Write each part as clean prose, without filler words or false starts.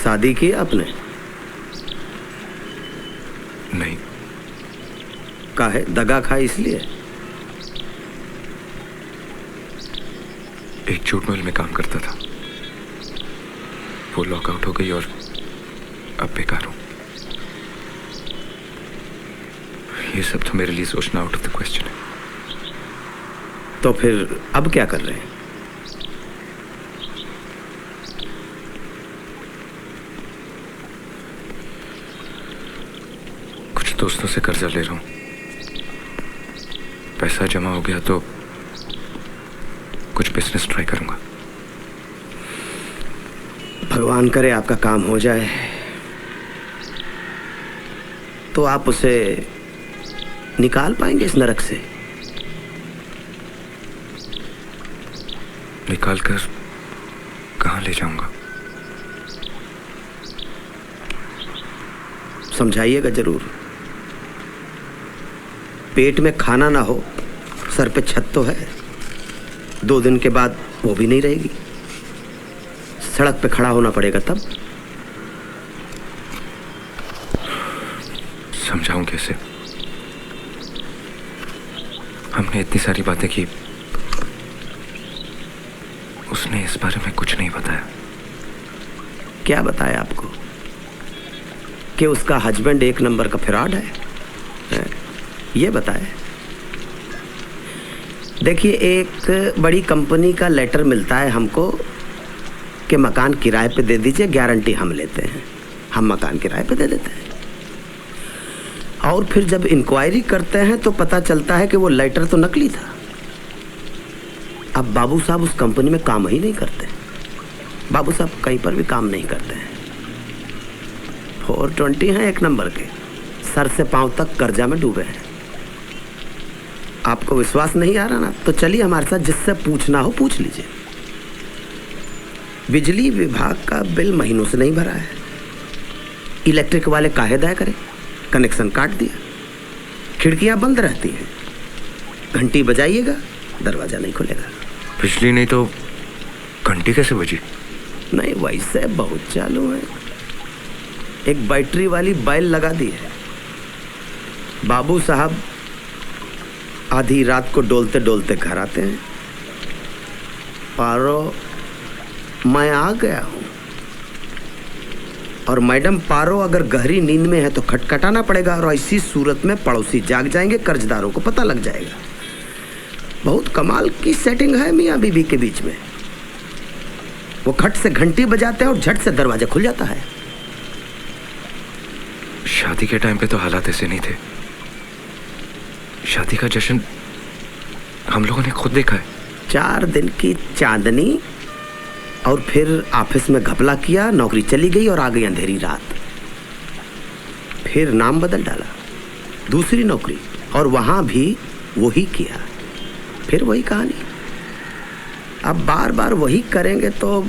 शादी की आपने? नहीं। काहे? दगा खाई इसलिए? एक जूट मिल में काम करता था, वो लॉकआउट हो गई और अब बेकार हूं। ये सब तो मेरे लिए सोचना आउट ऑफ द क्वेश्चन है। तो फिर अब क्या कर रहे हैं? कुछ दोस्तों से कर्जा ले रहा हूं, पैसा जमा हो गया तो कुछ बिजनेस ट्राई करूंगा। भगवान करे आपका काम हो जाए। तो आप उसे निकाल पाएंगे इस नरक से? निकाल कर कहां ले जाऊंगा? समझाइएगा जरूर। पेट में खाना ना हो, सर पे छत तो है। 2 दिन के बाद वो भी नहीं रहेगी, सड़क पे खड़ा होना पड़ेगा तब। समझाऊं कैसे? हमने इतनी सारी बातें की, उसने इस बारे में कुछ नहीं बताया। क्या बताया आपको? कि उसका हस्बैंड 1 नंबर का फ्रॉड है? ये बताया। देखिए, एक बड़ी कंपनी का लेटर मिलता है हमको कि मकान किराए पे दे दीजिए, गारंटी हम लेते हैं। हम मकान किराए पे दे देते हैं और फिर जब इंक्वायरी करते हैं तो पता चलता है कि वो लेटर तो नकली था। अब बाबू साहब उस कंपनी में काम ही नहीं करते। बाबू साहब कहीं पर भी काम नहीं करते हैं। 420 हैं 1 नंबर के, सर से पांव तक कर्जा में डूबे हैं। आपको विश्वास नहीं आ रहा ना, तो चलिए हमारे साथ, जिससे पूछना हो पूछ लीजिए। बिजली विभाग का बिल महीनों से नहीं भरा है। इलेक्ट्रिक वाले काहे दया करें, कनेक्शन काट दिया। खिड़कियां बंद रहती हैं, घंटी बजाइएगा दरवाजा नहीं खुलेगा। बिजली नहीं तो घंटी कैसे बजी? नहीं, वैसे बहुत चालू है। एक बैटरी वाली बैल लगा दी है। बाबू साहब आधी रात को डोलते डोलते घर आते हैं। पारो, मैं आ गया हूं। और मैडम पारो अगर गहरी नींद में है तो खटखटाना पड़ेगा, और ऐसी सूरत में पड़ोसी जाग जाएंगे, कर्जदारों को पता लग जाएगा। बहुत कमाल की सेटिंग है मियाँ बीबी के बीच में। वो खट से घंटी बजाते हैं और झट से दरवाजा खुल जाता है। शादी के टाइम पे तो हालात ऐसे नहीं थे। शादी का जश्न हम लोगों ने खुद देखा है। 4 दिन की चांदनी और फिर ऑफिस में घपला किया, नौकरी चली गई और आ गई अंधेरी रात। फिर नाम बदल डाला, दूसरी नौकरी, और वहां भी वही किया। फिर वही कहानी। अब बार बार वही करेंगे तो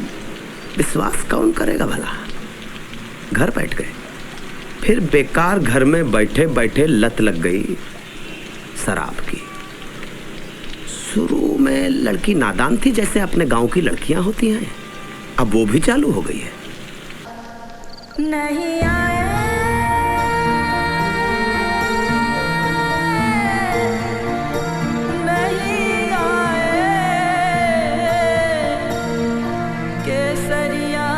विश्वास कौन करेगा भला? घर बैठ गए, फिर बेकार घर में बैठे बैठे लत लग गई शराब की। शुरू में लड़की नादान थी, जैसे अपने गांव की लड़कियां होती हैं। अब वो भी चालू हो गई है। नहीं आए नहीं आए केसरिया